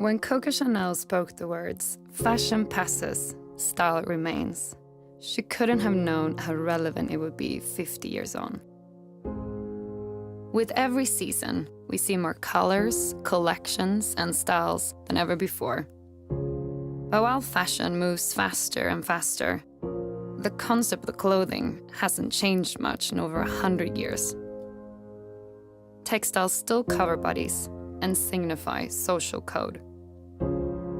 When Coco Chanel spoke the words, "Fashion passes, style remains," she couldn't have known how relevant it would be 50 years on. With every season, we see more colors, collections, and styles than ever before. But while fashion moves faster and faster, the concept of clothing hasn't changed much in over 100 years. Textiles still cover bodies and signify social code.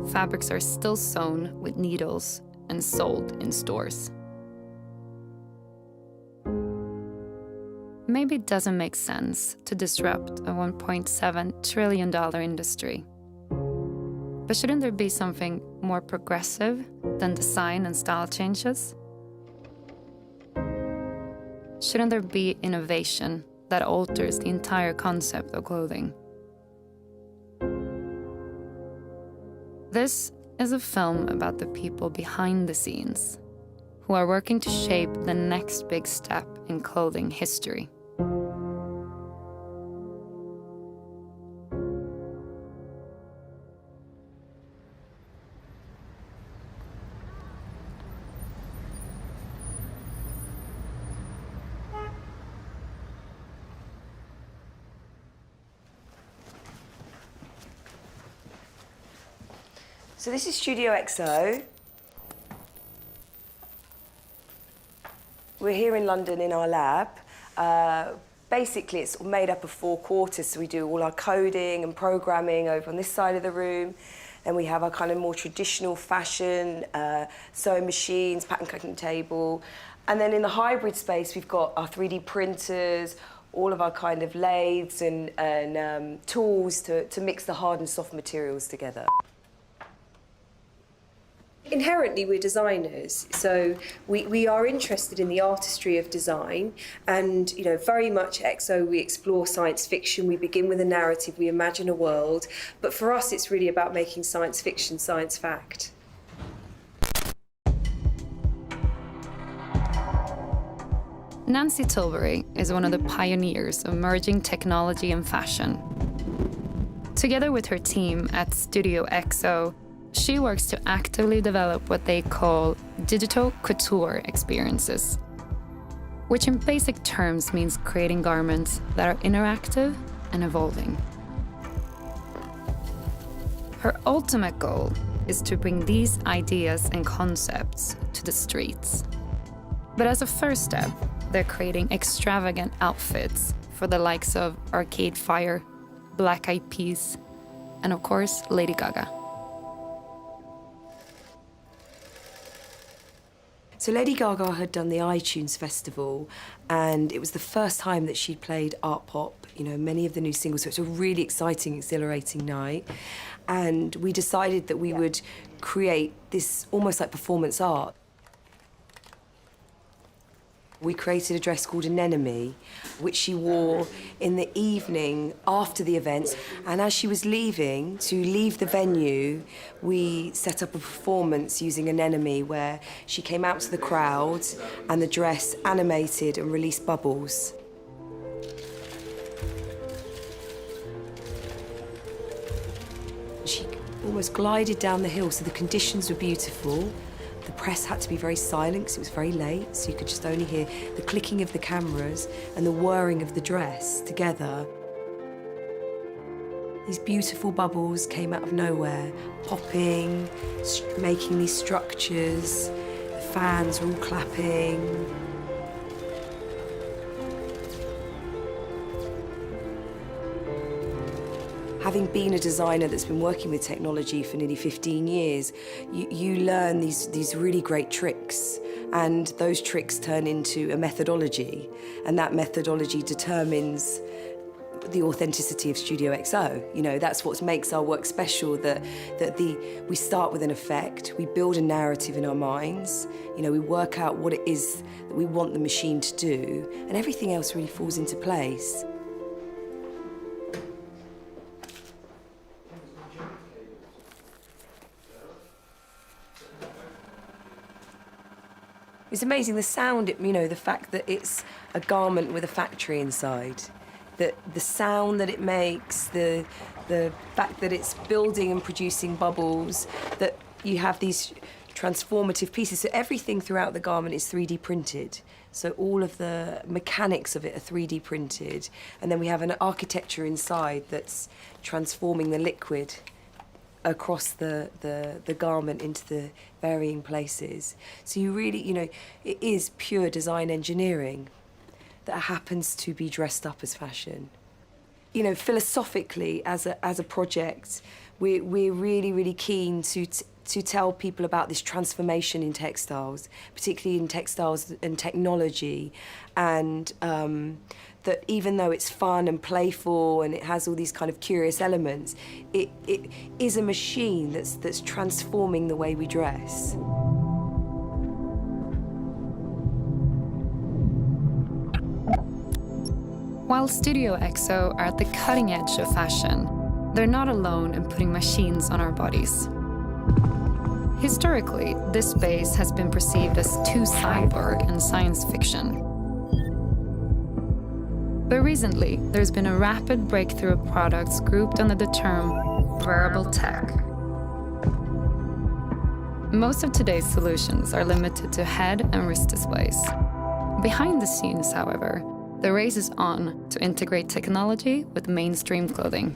Fabrics are still sewn with needles and sold in stores. Maybe it doesn't make sense to disrupt a $1.7 trillion industry. But shouldn't there be something more progressive than design and style changes? Shouldn't there be innovation that alters the entire concept of clothing? This is a film about the people behind the scenes who are working to shape the next big step in clothing history. So this is Studio XO. We're here in London in our lab. Basically, it's made up of 4 quarters, so we do all our coding and programming over on this side of the room. Then we have our kind of more traditional fashion, sewing machines, pattern cutting table. And then in the hybrid space, we've got our 3D printers, all of our kind of lathes and tools to mix the hard and soft materials together. Inherently, we're designers, so we are interested in the artistry of design, and very much XO, we explore science fiction. We begin with a narrative, we imagine a world, but for us it's really about making science fiction science fact. Nancy Tilbury is one of the pioneers of merging technology and fashion. Together with her team at Studio XO, she works to actively develop what they call digital couture experiences, which in basic terms means creating garments that are interactive and evolving. Her ultimate goal is to bring these ideas and concepts to the streets. But as a first step, they're creating extravagant outfits for the likes of Arcade Fire, Black Eyed Peas, and of course, Lady Gaga. So Lady Gaga had done the iTunes Festival, and it was the first time that she'd played art pop, many of the new singles. So it's a really exciting, exhilarating night. And we decided that we would create this almost like performance art. We created a dress called Anemone, which she wore in the evening after the events. And as she was leaving, to leave the venue, we set up a performance using Anemone where she came out to the crowd and the dress animated and released bubbles. She almost glided down the hill, so the conditions were beautiful. The press had to be very silent because it was very late, so you could just only hear the clicking of the cameras and the whirring of the dress together. These beautiful bubbles came out of nowhere, popping, making these structures. The fans were all clapping. Having been a designer that's been working with technology for nearly 15 years, you learn these really great tricks, and those tricks turn into a methodology, and that methodology determines the authenticity of Studio XO. That's what makes our work special, that we start with an effect, we build a narrative in our minds, we work out what it is that we want the machine to do, and everything else really falls into place. It's amazing, the sound, the fact that it's a garment with a factory inside, that the sound that it makes, the the fact that it's building and producing bubbles, that you have these transformative pieces. So everything throughout the garment is 3D printed. So all of the mechanics of it are 3D printed. And then we have an architecture inside that's transforming the liquid across the garment into the varying places. So you really, you know, it is pure design engineering that happens to be dressed up as fashion. You know, philosophically, as a project, we're really, really keen to tell people about this transformation in textiles, particularly in textiles and technology, and that even though it's fun and playful and it has all these kind of curious elements, it is a machine that's transforming the way we dress. While Studio EXO are at the cutting edge of fashion, they're not alone in putting machines on our bodies. Historically, this space has been perceived as too cyborg and science fiction. But recently, there's been a rapid breakthrough of products grouped under the term wearable tech. Most of today's solutions are limited to head and wrist displays. Behind the scenes, however, the race is on to integrate technology with mainstream clothing.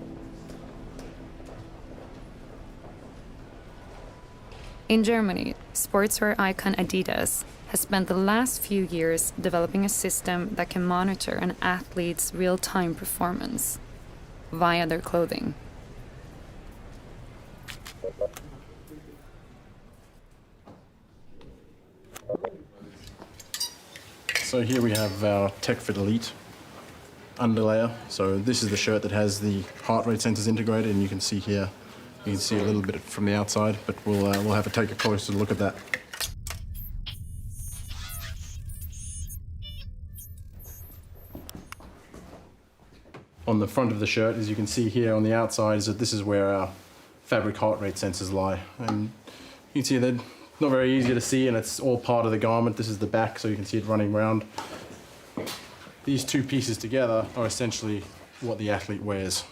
In Germany, sportswear icon Adidas has spent the last few years developing a system that can monitor an athlete's real-time performance via their clothing. So here we have our TechFit Elite underlayer. So this is the shirt that has the heart rate sensors integrated, and you can see here, you can see a little bit from the outside, but we'll have to take a closer look at that. On the front of the shirt, as you can see here on the outside, is that this is where our fabric heart rate sensors lie. And you can see they're not very easy to see, and it's all part of the garment. This is the back, so you can see it running around. These two pieces together are essentially what the athlete wears.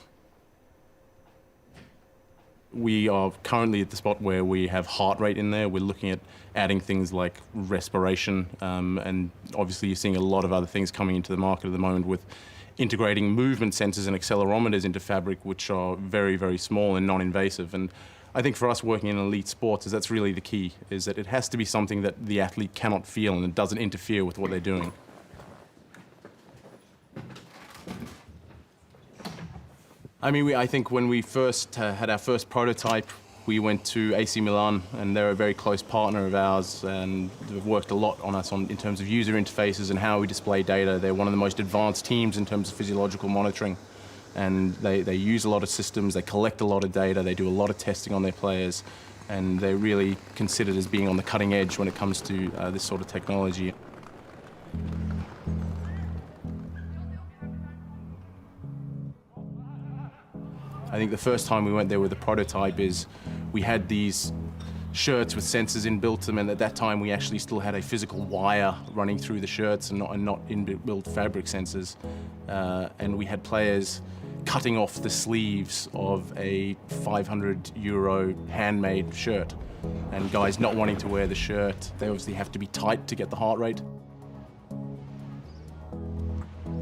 We are currently at the spot where we have heart rate in there. We're looking at adding things like respiration, and obviously you're seeing a lot of other things coming into the market at the moment with integrating movement sensors and accelerometers into fabric, which are very, very small and non-invasive. And I think for us working in elite sports, that's really the key, is that it has to be something that the athlete cannot feel and it doesn't interfere with what they're doing. I mean, I think when we first had our first prototype, we went to AC Milan, and they're a very close partner of ours, and they've worked a lot on us in terms of user interfaces and how we display data. They're one of the most advanced teams in terms of physiological monitoring, and they use a lot of systems, they collect a lot of data, they do a lot of testing on their players, and they're really considered as being on the cutting edge when it comes to this sort of technology. I think the first time we went there with the prototype is we had these shirts with sensors inbuilt to them, and at that time we actually still had a physical wire running through the shirts and not inbuilt fabric sensors. And we had players cutting off the sleeves of a €500 handmade shirt, and guys not wanting to wear the shirt. They obviously have to be tight to get the heart rate.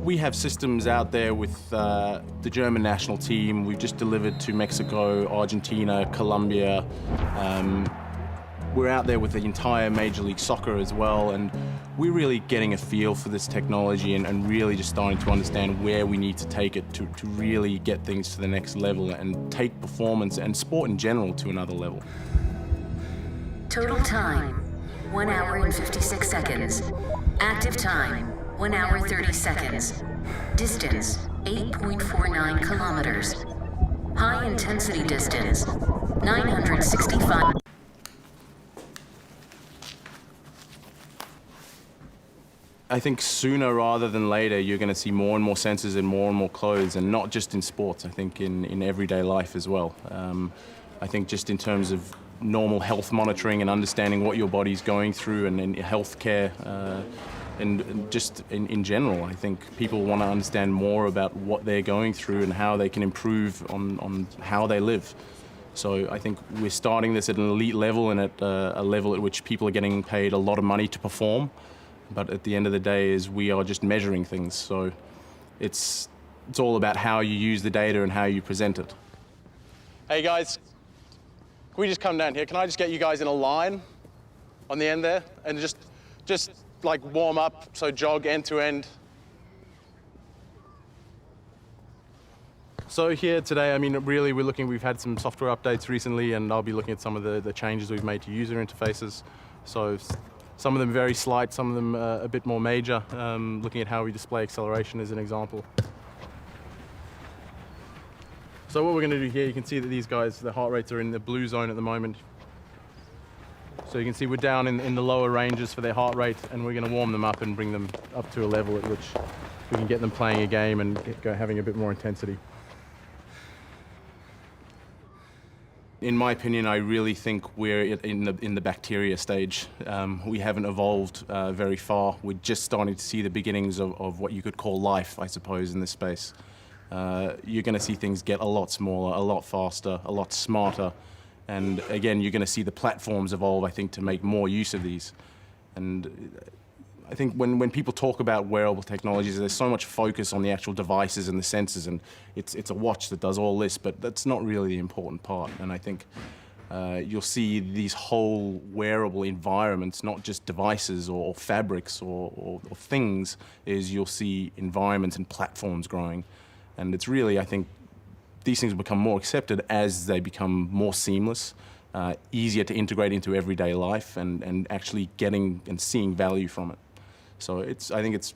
We have systems out there with the German national team. We've just delivered to Mexico, Argentina, Colombia. We're out there with the entire Major League Soccer as well, and we're really getting a feel for this technology and really just starting to understand where we need to take it to really get things to the next level and take performance and sport in general to another level. Total time, 1 hour and 56 seconds. Active time, 1 hour 30 seconds. Distance, 8.49 kilometers. High intensity distance, 965. I think sooner rather than later, you're going to see more and more sensors in more and more clothes, and not just in sports, I think in everyday life as well. I think just in terms of normal health monitoring and understanding what your body's going through and in healthcare, and just in general, I think people want to understand more about what they're going through and how they can improve on how they live. So I think we're starting this at an elite level and at a level at which people are getting paid a lot of money to perform. But at the end of the day is we are just measuring things. So it's all about how you use the data and how you present it. Hey guys, can we just come down here? Can I just get you guys in a line on the end there and just like warm up, so jog end to end. So here today, I mean, really we've had some software updates recently, and I'll be looking at some of the changes we've made to user interfaces. So some of them very slight, some of them a bit more major, looking at how we display acceleration as an example. So what we're going to do here, you can see that these guys, the heart rates are in the blue zone at the moment. So you can see we're down in the lower ranges for their heart rate, and we're going to warm them up and bring them up to a level at which we can get them playing a game and having a bit more intensity. In my opinion, I really think we're in the bacteria stage. We haven't evolved very far. We're just starting to see the beginnings of what you could call life, I suppose, in this space. You're going to see things get a lot smaller, a lot faster, a lot smarter. And again, you're going to see the platforms evolve, I think, to make more use of these. And I think when people talk about wearable technologies, there's so much focus on the actual devices and the sensors, and it's a watch that does all this, but that's not really the important part. And I think you'll see these whole wearable environments, not just devices or fabrics or things, is you'll see environments and platforms growing. And it's really, I think, these things become more accepted as they become more seamless, easier to integrate into everyday life, and actually getting and seeing value from it. So I think it's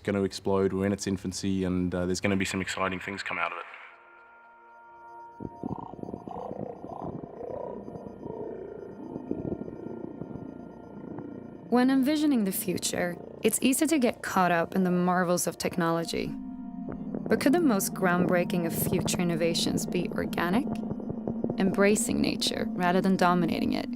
going to explode. We're in its infancy, and there's going to be some exciting things come out of it. When envisioning the future, it's easy to get caught up in the marvels of technology. But could the most groundbreaking of future innovations be organic? Embracing nature rather than dominating it.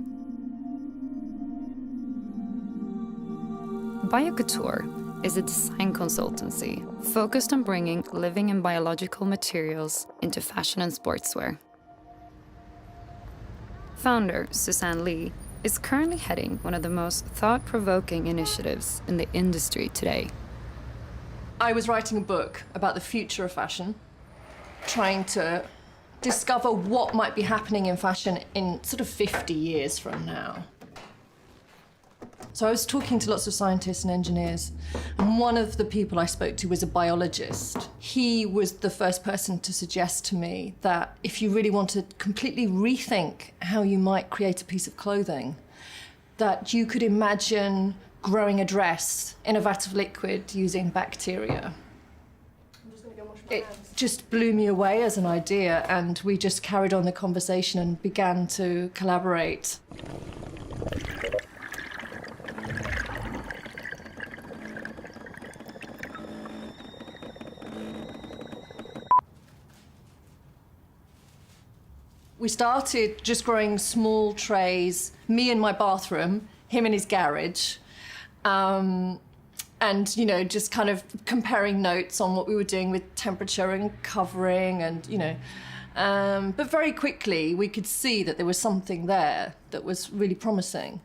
BioCouture is a design consultancy focused on bringing living and biological materials into fashion and sportswear. Founder Suzanne Lee is currently heading one of the most thought-provoking initiatives in the industry today. I was writing a book about the future of fashion, trying to discover what might be happening in fashion in sort of 50 years from now. So I was talking to lots of scientists and engineers, and one of the people I spoke to was a biologist. He was the first person to suggest to me that if you really want to completely rethink how you might create a piece of clothing, that you could imagine growing a dress in a vat of liquid using bacteria. It just blew me away as an idea, and we just carried on the conversation and began to collaborate. We started just growing small trays, me in my bathroom, him in his garage. And, you know, just kind of comparing notes on what we were doing with temperature and covering and, you know. But very quickly, we could see that there was something there that was really promising.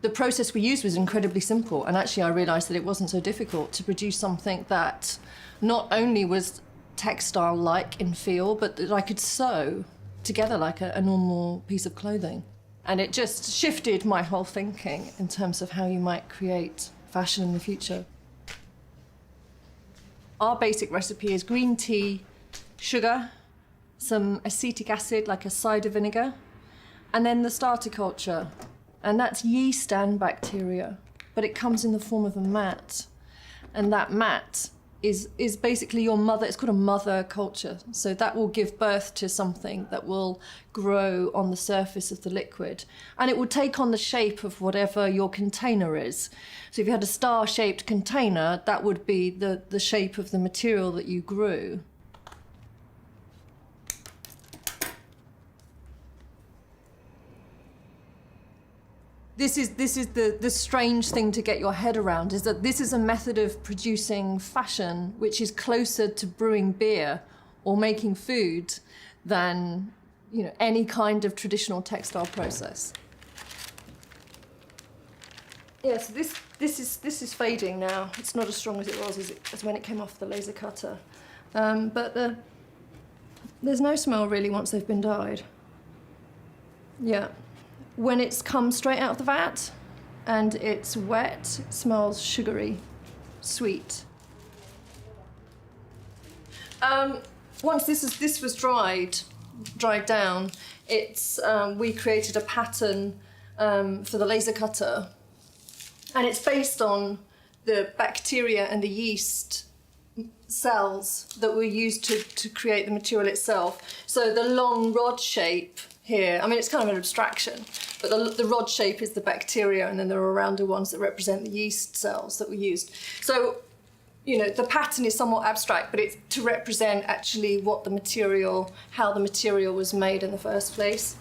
The process we used was incredibly simple, and actually I realised that it wasn't so difficult to produce something that not only was textile-like in feel, but that I could sew together like a normal piece of clothing. And it just shifted my whole thinking in terms of how you might create fashion in the future. Our basic recipe is green tea, sugar, some acetic acid, like a cider vinegar, and then the starter culture. And that's yeast and bacteria, but it comes in the form of a mat. And that mat is basically your mother. It's called a mother culture. So that will give birth to something that will grow on the surface of the liquid. And it will take on the shape of whatever your container is. So if you had a star-shaped container, that would be the shape of the material that you grew. This is the strange thing to get your head around, is that this is a method of producing fashion which is closer to brewing beer or making food than, you know, any kind of traditional textile process. Yeah, so this is fading now. It's not as strong as it was as when it came off the laser cutter. But there's no smell really once they've been dyed. Yeah. When it's come straight out of the vat and it's wet, it smells sugary, sweet. Once this was dried down, we created a pattern for the laser cutter, and it's based on the bacteria and the yeast cells that were used to create the material itself. So the long rod shape here, I mean, it's kind of an abstraction, but the rod shape is the bacteria, and then there are rounder ones that represent the yeast cells that were used. So, you know, the pattern is somewhat abstract, but it's to represent actually what the material, how the material was made in the first place.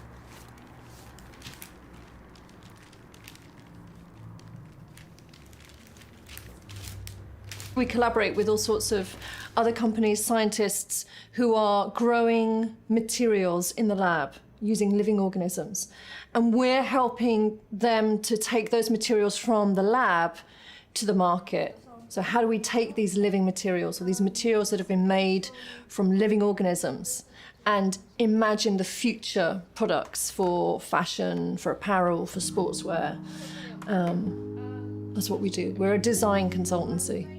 We collaborate with all sorts of other companies, scientists who are growing materials in the lab using living organisms. And we're helping them to take those materials from the lab to the market. So how do we take these living materials, or these materials that have been made from living organisms, and imagine the future products for fashion, for apparel, for sportswear? That's what we do. We're a design consultancy.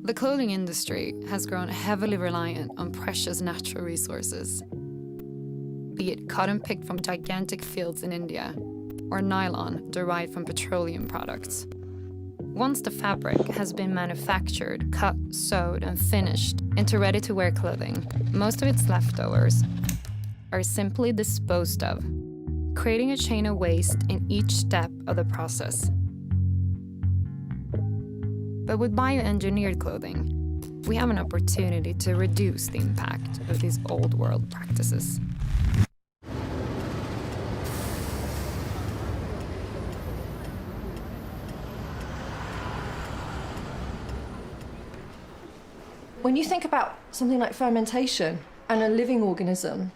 The clothing industry has grown heavily reliant on precious natural resources, be it cotton picked from gigantic fields in India or nylon derived from petroleum products. Once the fabric has been manufactured, cut, sewed, and finished into ready-to-wear clothing, most of its leftovers are simply disposed of, creating a chain of waste in each step of the process. But with bioengineered clothing, we have an opportunity to reduce the impact of these old world practices. When you think about something like fermentation and a living organism,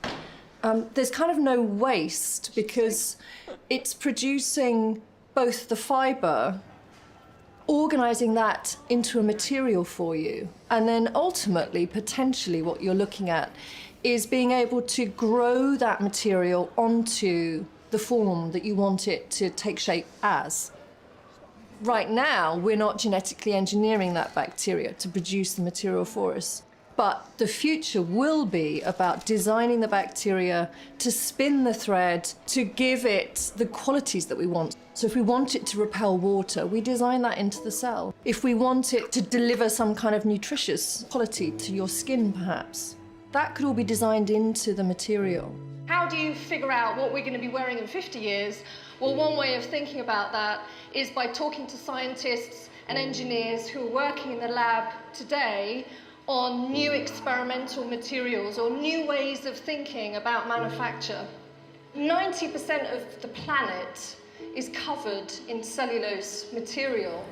there's kind of no waste, because it's producing both the fibre, organising that into a material for you, and then ultimately, potentially, what you're looking at is being able to grow that material onto the form that you want it to take shape as. Right now, we're not genetically engineering that bacteria to produce the material for us. But the future will be about designing the bacteria to spin the thread, to give it the qualities that we want. So if we want it to repel water, we design that into the cell. If we want it to deliver some kind of nutritious quality to your skin, perhaps, that could all be designed into the material. How do you figure out what we're going to be wearing in 50 years? Well, one way of thinking about that is by talking to scientists and engineers who are working in the lab today on new experimental materials or new ways of thinking about manufacture. 90% of the planet is covered in cellulose material.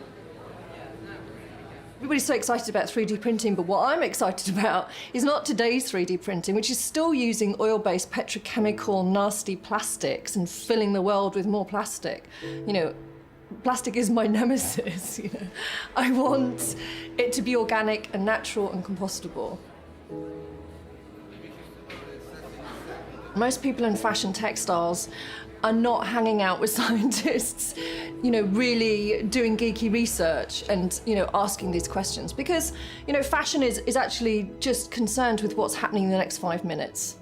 Everybody's so excited about 3D printing, but what I'm excited about is not today's 3D printing, which is still using oil-based petrochemical nasty plastics and filling the world with more plastic. You know, plastic is my nemesis, you know. I want it to be organic and natural and compostable. Most people in fashion textiles are not hanging out with scientists, you know, really doing geeky research and, you know, asking these questions. Because, you know, fashion is actually just concerned with what's happening in the next 5 minutes.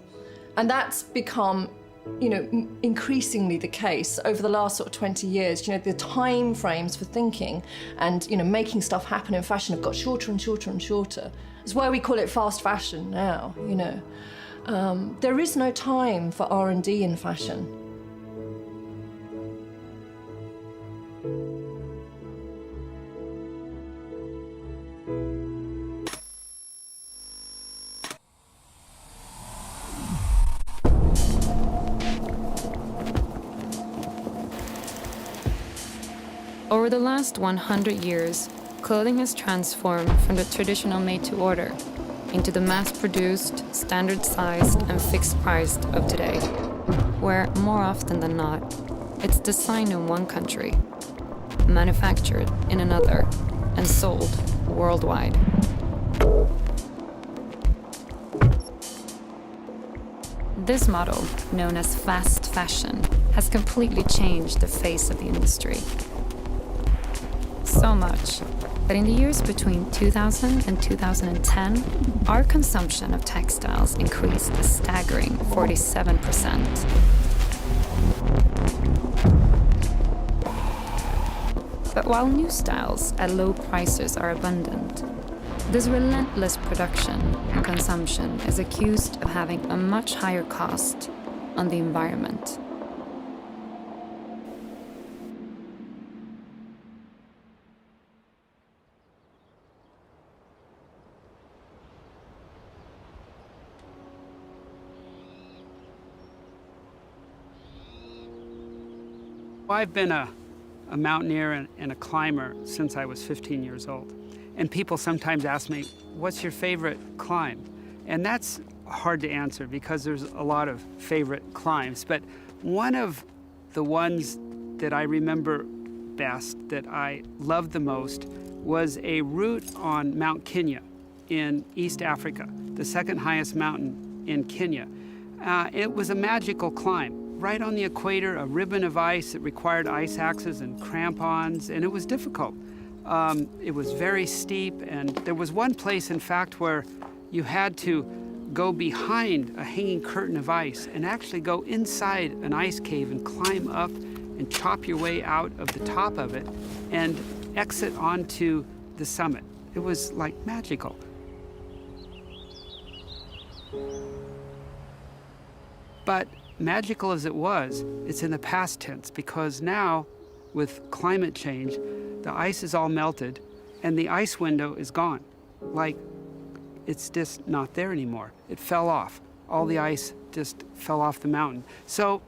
And that's become, you know, increasingly the case over the last sort of 20 years. You know, the time frames for thinking and, you know, making stuff happen in fashion have got shorter and shorter and shorter. It's why we call it fast fashion now, you know. There is no time for R&D in fashion. Over the last 100 years, clothing has transformed from the traditional made-to-order into the mass-produced, standard-sized, and fixed-priced of today, where, more often than not, it's designed in one country, manufactured in another, and sold worldwide. This model, known as fast fashion, has completely changed the face of the industry. So much that in the years between 2000 and 2010, our consumption of textiles increased a staggering 47%. But while new styles at low prices are abundant, this relentless production and consumption is accused of having a much higher cost on the environment. I've been a mountaineer and a climber since I was 15 years old. And people sometimes ask me, what's your favorite climb? And that's hard to answer because there's a lot of favorite climbs. But one of the ones that I remember best, that I loved the most, was a route on Mount Kenya in East Africa, the second highest mountain in Kenya. It was a magical climb. Right on the equator, a ribbon of ice that required ice axes and crampons, and it was difficult. It was very steep, and there was one place, in fact, where you had to go behind a hanging curtain of ice and actually go inside an ice cave and climb up and chop your way out of the top of it and exit onto the summit. It was like magical. But magical as it was, it's in the past tense, because now, with climate change, the ice is all melted and the ice window is gone. Like, it's just not there anymore. It fell off. All the ice just fell off the mountain. So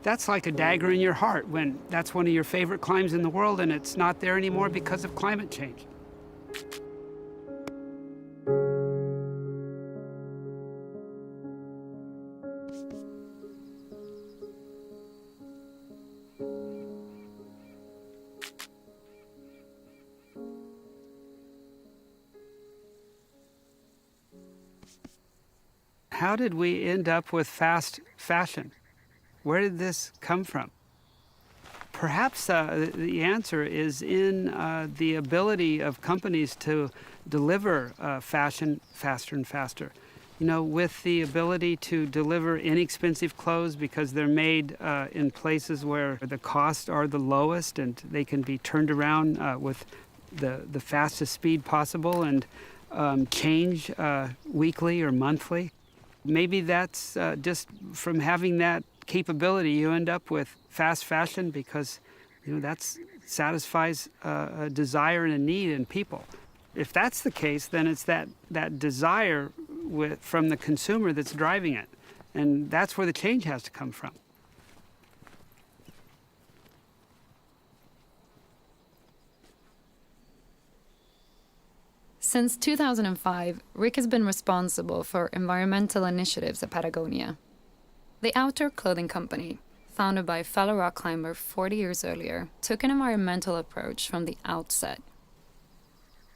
that's like a dagger in your heart when that's one of your favorite climbs in the world and it's not there anymore because of climate change. How did we end up with fast fashion? Where did this come from? Perhaps the answer is in the ability of companies to deliver fashion faster and faster. You know, with the ability to deliver inexpensive clothes because they're made in places where the costs are the lowest and they can be turned around with the fastest speed possible and change weekly or monthly. Maybe that's just from having that capability, you end up with fast fashion because, you know, that satisfies a desire and a need in people. If that's the case, then it's that desire from the consumer that's driving it. And that's where the change has to come from. Since 2005, Rick has been responsible for environmental initiatives at Patagonia. The outdoor clothing company, founded by a fellow rock climber 40 years earlier, took an environmental approach from the outset.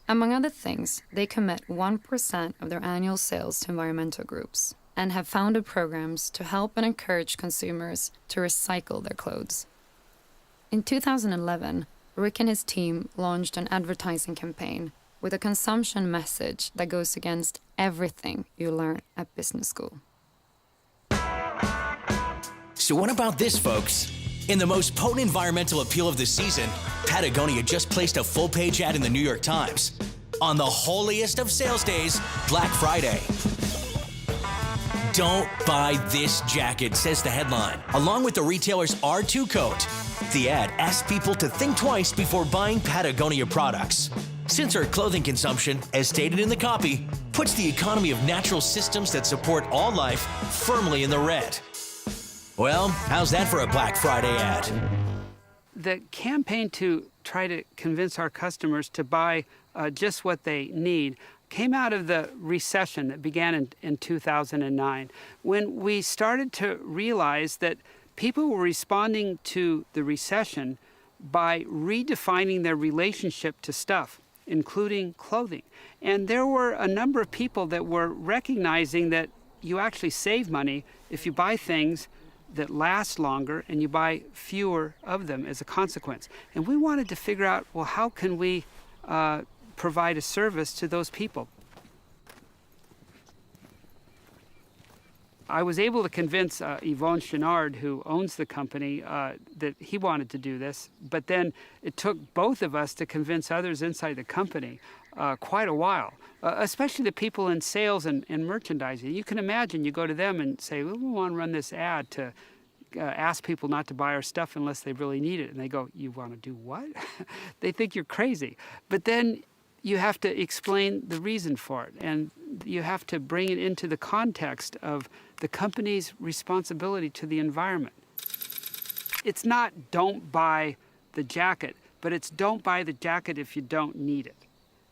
Among other things, they commit 1% of their annual sales to environmental groups and have founded programs to help and encourage consumers to recycle their clothes. In 2011, Rick and his team launched an advertising campaign with a consumption message that goes against everything you learn at business school. So what about this, folks? In the most potent environmental appeal of the season, Patagonia just placed a full-page ad in the New York Times on the holiest of sales days, Black Friday. Don't buy this jacket, says the headline, along with the retailer's R2 coat. The ad asks people to think twice before buying Patagonia products, since our clothing consumption, as stated in the copy, puts the economy of natural systems that support all life firmly in the red. Well, how's that for a Black Friday ad? the campaign to try to convince our customers to buy just what they need came out of the recession that began in 2009, when we started to realize that people were responding to the recession by redefining their relationship to stuff, including clothing. And there were a number of people that were recognizing that you actually save money if you buy things that last longer and you buy fewer of them as a consequence. And we wanted to figure out, well, how can we provide a service to those people? I was able to convince Yvon Chouinard, who owns the company, that he wanted to do this, but then it took both of us to convince others inside the company quite a while, especially the people in sales and merchandising. You can imagine, you go to them and say, well, we want to run this ad to ask people not to buy our stuff unless they really need it. And they go, you want to do what? They think you're crazy. But then you have to explain the reason for it, and you have to bring it into the context of the company's responsibility to the environment. It's not don't buy the jacket, but it's don't buy the jacket if you don't need it.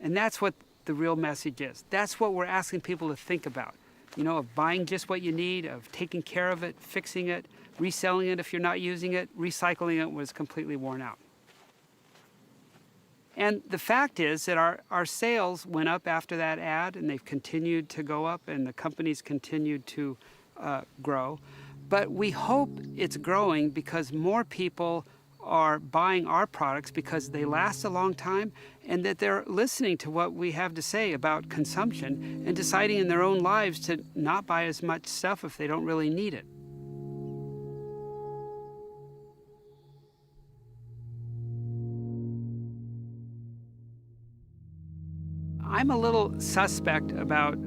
And that's what the real message is. That's what we're asking people to think about. You know, of buying just what you need, of taking care of it, fixing it, reselling it if you're not using it, recycling it when it's completely worn out. And the fact is that our sales went up after that ad, and they've continued to go up, and the company's continued to grow. But we hope it's growing because more people are buying our products because they last a long time, and that they're listening to what we have to say about consumption and deciding in their own lives to not buy as much stuff if they don't really need it. I'm a little suspect about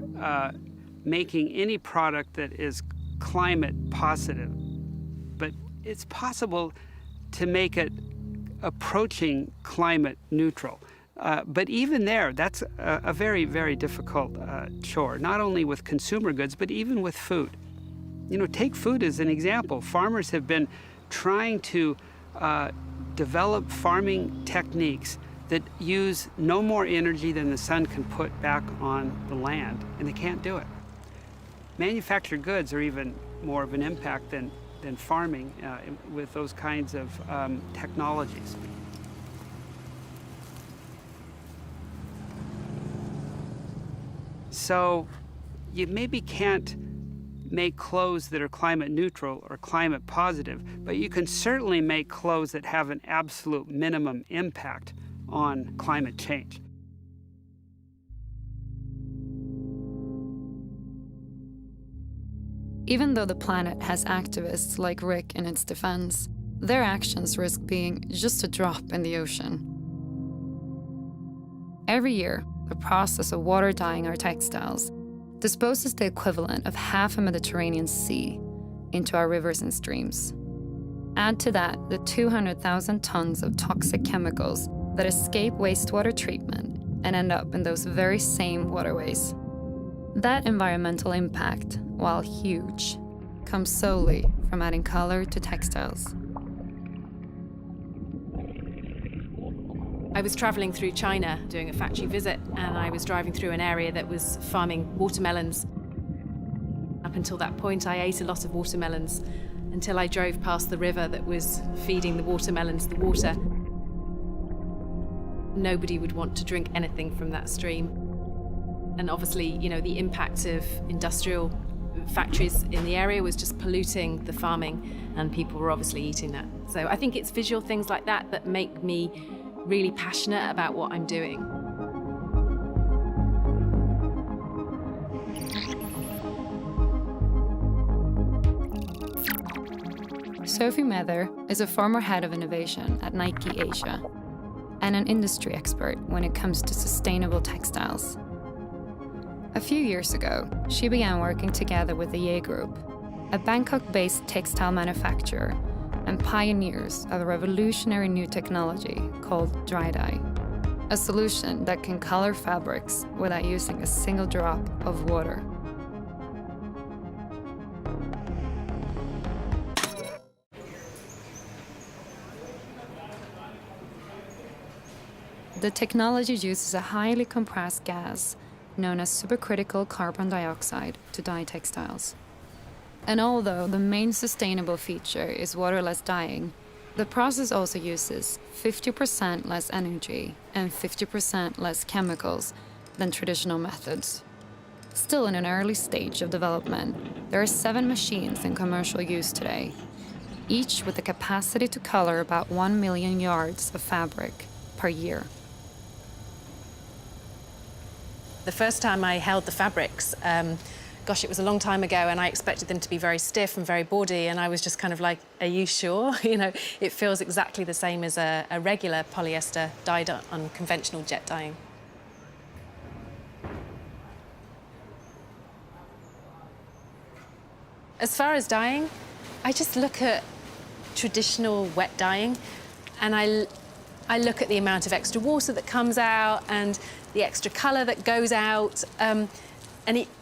making any product that is climate positive, but it's possible to make it approaching climate neutral. But even there, that's a very, very difficult chore, not only with consumer goods, but even with food. You know, take food as an example. Farmers have been trying to develop farming techniques that use no more energy than the sun can put back on the land, and they can't do it. Manufactured goods are even more of an impact than farming with those kinds of technologies. So you maybe can't make clothes that are climate neutral or climate positive, but you can certainly make clothes that have an absolute minimum impact on climate change. Even though the planet has activists like Rick in its defense, their actions risk being just a drop in the ocean. Every year, the process of water dyeing our textiles disposes the equivalent of half a Mediterranean Sea into our rivers and streams. Add to that the 200,000 tons of toxic chemicals that escape wastewater treatment and end up in those very same waterways. That environmental impact, while huge, comes solely from adding color to textiles. I was traveling through China doing a factory visit, and I was driving through an area that was farming watermelons. Up until that point, I ate a lot of watermelons until I drove past the river that was feeding the watermelons the water. Nobody would want to drink anything from that stream. And obviously, you know, the impact of industrial factories in the area was just polluting the farming, and people were obviously eating that. So I think it's visual things like that that make me really passionate about what I'm doing. Sophie Mather is a former head of innovation at Nike Asia and an industry expert when it comes to sustainable textiles. A few years ago, she began working together with the Ye Group, a Bangkok-based textile manufacturer and pioneers of a revolutionary new technology called dry dye, a solution that can color fabrics without using a single drop of water. the technology uses a highly compressed gas known as supercritical carbon dioxide to dye textiles. And although the main sustainable feature is waterless dyeing, the process also uses 50% less energy and 50% less chemicals than traditional methods. Still in an early stage of development, there are 7 machines in commercial use today, each with the capacity to color about 1 million yards of fabric per year. The first time I held the fabrics, gosh, it was a long time ago, and I expected them to be very stiff and very bawdy, and I was just kind of like, are you sure? You know, it feels exactly the same as a regular polyester dyed on conventional jet dyeing. As far as dyeing, I just look at traditional wet dyeing, and I look at the amount of extra water that comes out and the extra colour that goes out. And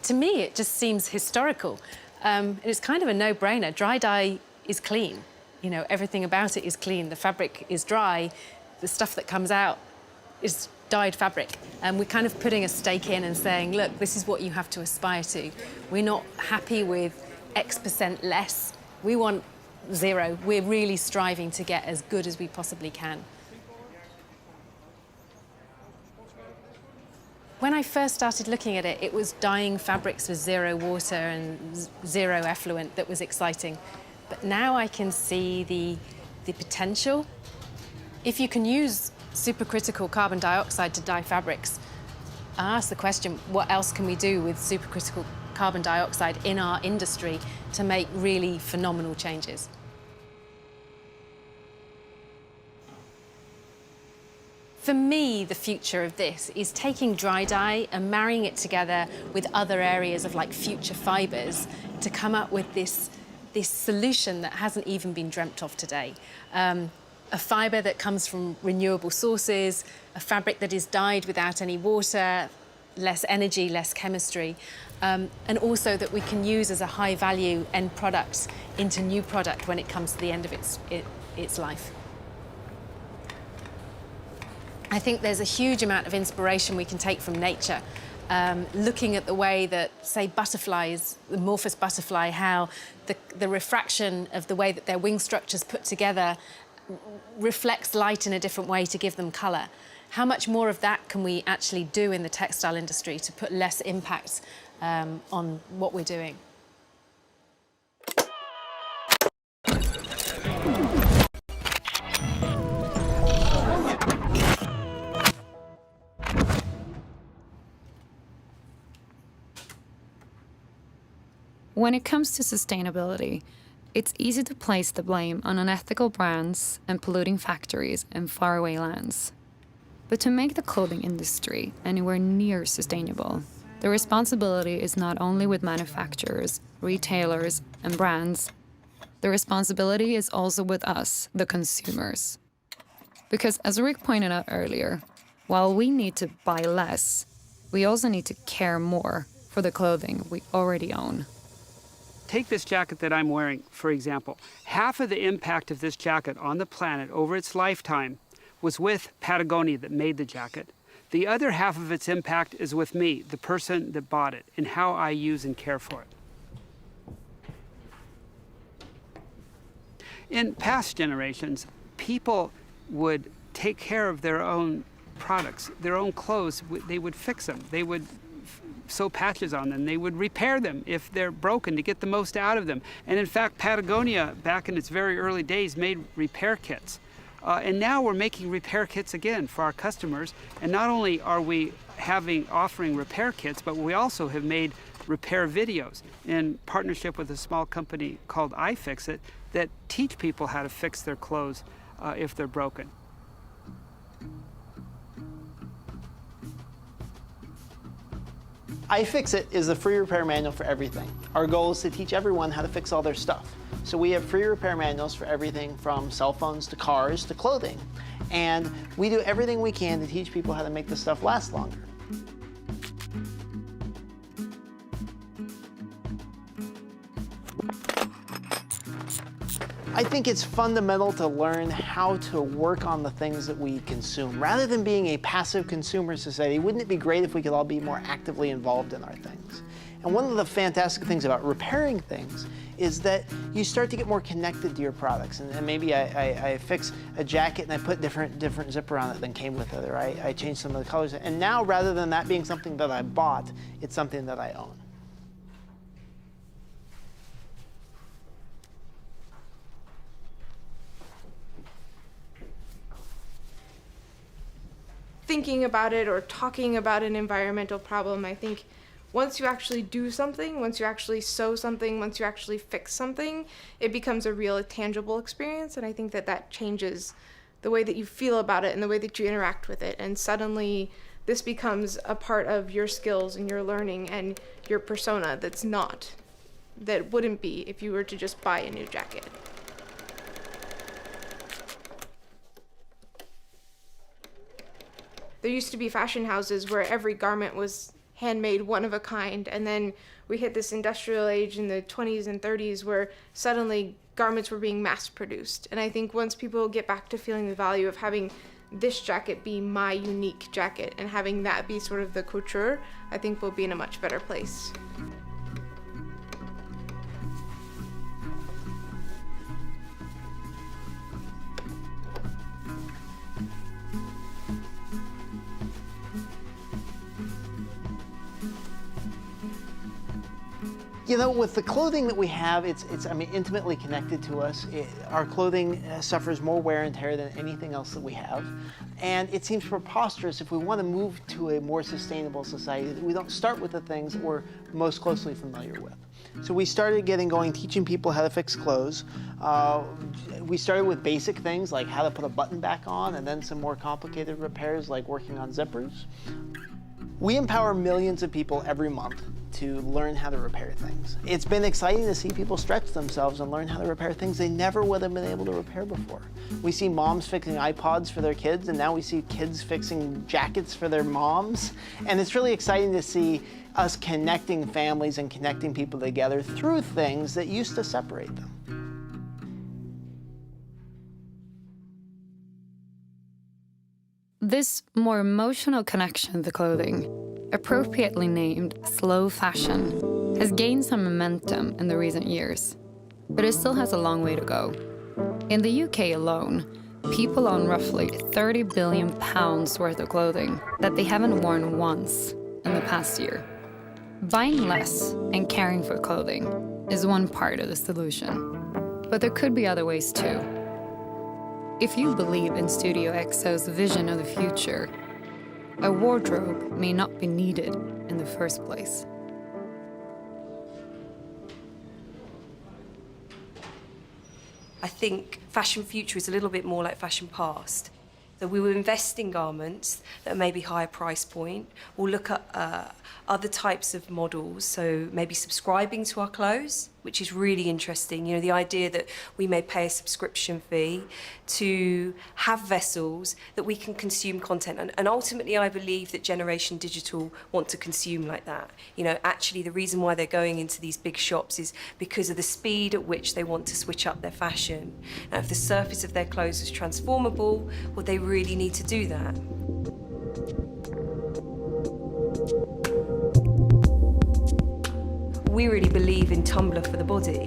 to me, it just seems historical. It's kind of a no-brainer. Dry dye is clean. You know, everything about it is clean. The fabric is dry. The stuff that comes out is dyed fabric. And we're kind of putting a stake in and saying, look, this is what you have to aspire to. We're not happy with X% less. We want 0. We're really striving to get as good as we possibly can. When I first started looking at it, it was dyeing fabrics with 0 water and 0 effluent that was exciting. But now I can see the potential. If you can use supercritical carbon dioxide to dye fabrics, I ask the question, what else can we do with supercritical carbon dioxide in our industry to make really phenomenal changes? For me, the future of this is taking dry dye and marrying it together with other areas of like future fibres to come up with this solution that hasn't even been dreamt of today. A fibre that comes from renewable sources, a fabric that is dyed without any water, less energy, less chemistry, and also that we can use as a high-value end product into new product when it comes to the end of its life. I think there's a huge amount of inspiration we can take from nature. Looking at the way that, say, butterflies, the Morphus butterfly, how the refraction of the way that their wing structure's put together reflects light in a different way to give them colour. How much more of that can we actually do in the textile industry to put less impact on what we're doing? When it comes to sustainability, it's easy to place the blame on unethical brands and polluting factories in faraway lands. But to make the clothing industry anywhere near sustainable, the responsibility is not only with manufacturers, retailers, and brands. The responsibility is also with us, the consumers. Because as Rick pointed out earlier, while we need to buy less, we also need to care more for the clothing we already own. Take this jacket that I'm wearing, for example. Half of the impact of this jacket on the planet over its lifetime was with Patagonia that made the jacket. The other half of its impact is with me, the person that bought it, and how I use and care for it. In past generations, people would take care of their own products, their own clothes. They would fix them. They would sew patches on them. They would repair them if they're broken to get the most out of them. And in fact, Patagonia, back in its very early days, made repair kits. And now we're making repair kits again for our customers. And not only are we offering repair kits, but we also have made repair videos in partnership with a small company called iFixit that teach people how to fix their clothes if they're broken. iFixit is the free repair manual for everything. Our goal is to teach everyone how to fix all their stuff. So we have free repair manuals for everything from cell phones to cars to clothing. And we do everything we can to teach people how to make this stuff last longer. I think it's fundamental to learn how to work on the things that we consume. Rather than being a passive consumer society, wouldn't it be great if we could all be more actively involved in our things? And one of the fantastic things about repairing things is that you start to get more connected to your products. And maybe I fix a jacket and I put different zipper on it than came with it, or I change some of the colors. And now, rather than that being something that I bought, it's something that I own. Thinking about it or talking about an environmental problem, I think once you actually do something, once you actually sew something, once you actually fix something, it becomes a real tangible experience. And I think that that changes the way that you feel about it and the way that you interact with it. And suddenly this becomes a part of your skills and your learning and your persona that wouldn't be if you were to just buy a new jacket. There used to be fashion houses where every garment was handmade, one of a kind, and then we hit this industrial age in the 20s and 30s where suddenly garments were being mass produced. And I think once people get back to feeling the value of having this jacket be my unique jacket and having that be sort of the couture, I think we'll be in a much better place. You know, with the clothing that we have, it's intimately connected to us. Our clothing suffers more wear and tear than anything else that we have. And it seems preposterous if we want to move to a more sustainable society that we don't start with the things that we're most closely familiar with. So we started getting going, teaching people how to fix clothes. We started with basic things like how to put a button back on, and then some more complicated repairs like working on zippers. We empower millions of people every month to learn how to repair things. It's been exciting to see people stretch themselves and learn how to repair things they never would have been able to repair before. We see moms fixing iPods for their kids, and now we see kids fixing jackets for their moms. And it's really exciting to see us connecting families and connecting people together through things that used to separate them. This more emotional connection to the clothing, appropriately named slow fashion, has gained some momentum in the recent years, but it still has a long way to go. In the UK alone, people own roughly £30 billion worth of clothing that they haven't worn once in the past year. Buying less and caring for clothing is one part of the solution, but there could be other ways too. If you believe in Studio XO's vision of the future, a wardrobe may not be needed in the first place. I think fashion future is a little bit more like fashion past. So we will invest in garments that are maybe higher price point. We'll look at other types of models, so maybe subscribing to our clothes, which is really interesting. You know, the idea that we may pay a subscription fee to have vessels that we can consume content. And ultimately, I believe that Generation Digital want to consume like that. You know, actually, the reason why they're going into these big shops is because of the speed at which they want to switch up their fashion. Now, if the surface of their clothes is transformable, well, they really need to do that. We really believe in Tumblr for the body.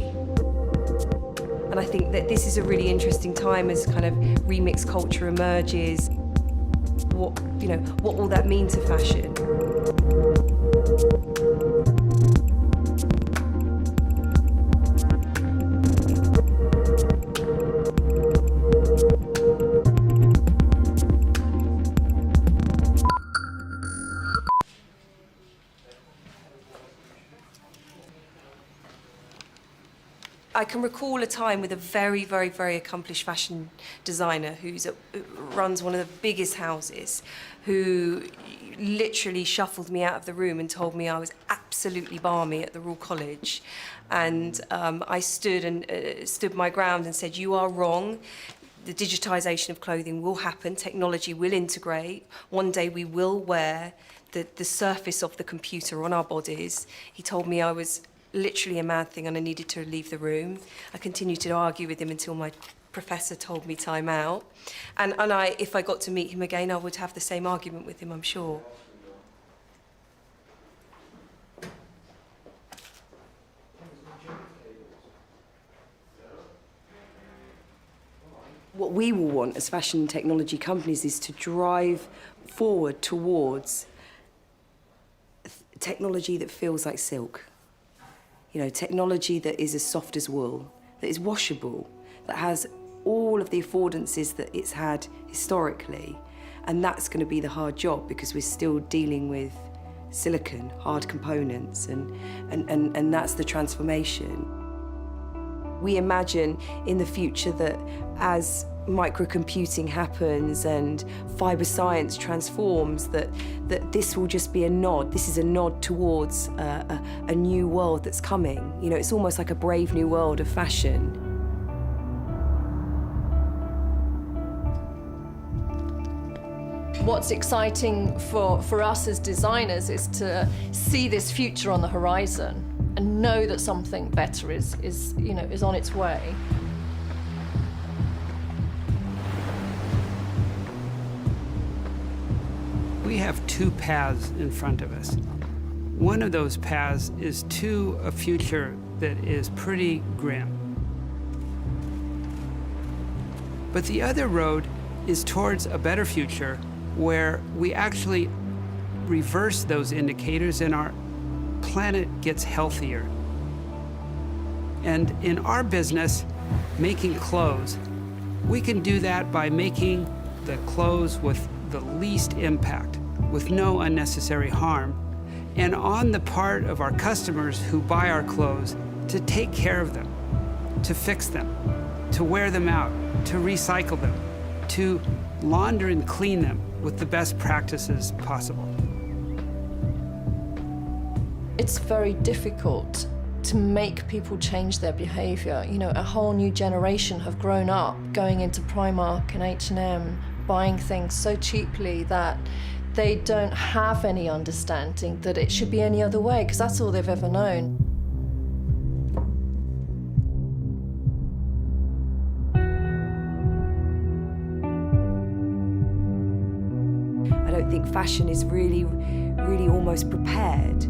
And I think that this is a really interesting time as kind of remix culture emerges. What will that mean to fashion? I can recall a time with a very, very, very accomplished fashion designer who runs one of the biggest houses, who literally shuffled me out of the room and told me I was absolutely balmy at the Royal College. And I stood my ground and said, "You are wrong. The digitisation of clothing will happen. Technology will integrate. One day we will wear the surface of the computer on our bodies." He told me I was literally a mad thing, and I needed to leave the room. I continued to argue with him until my professor told me time out. And if I got to meet him again, I would have the same argument with him, I'm sure. What we will want as fashion and technology companies is to drive forward towards technology that feels like silk. You know, technology that is as soft as wool, that is washable, that has all of the affordances that it's had historically. And that's going to be the hard job, because we're still dealing with silicon, hard components, and that's the transformation. We imagine in the future that as microcomputing happens and fibre science transforms, that this will just be a nod. This is a nod towards a new world that's coming. You know, it's almost like a brave new world of fashion. What's exciting for us as designers is to see this future on the horizon and know that something better is on its way. We have two paths in front of us. One of those paths is to a future that is pretty grim. But the other road is towards a better future where we actually reverse those indicators and our planet gets healthier. And in our business, making clothes, we can do that by making the clothes with the least impact, with no unnecessary harm, and on the part of our customers who buy our clothes to take care of them, to fix them, to wear them out, to recycle them, to launder and clean them with the best practices possible. It's very difficult to make people change their behavior. You know, a whole new generation have grown up going into Primark and H&M, buying things so cheaply that they don't have any understanding that it should be any other way, because that's all they've ever known. I don't think fashion is really almost prepared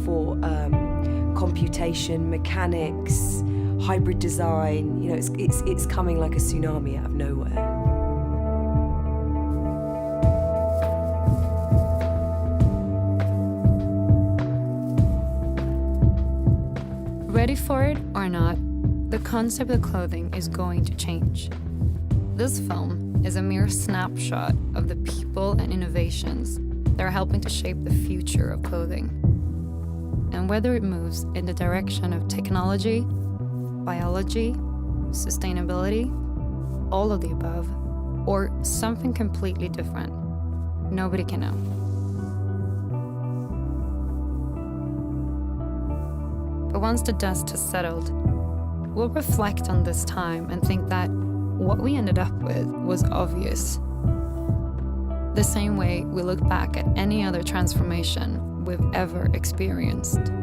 for computation, mechanics, hybrid design. You know, it's coming like a tsunami out of nowhere. Ready for it or not, the concept of clothing is going to change. This film is a mere snapshot of the people and innovations that are helping to shape the future of clothing. And whether it moves in the direction of technology, biology, sustainability, all of the above, or something completely different, nobody can know. But once the dust has settled, we'll reflect on this time and think that what we ended up with was obvious. The same way we look back at any other transformation we've ever experienced.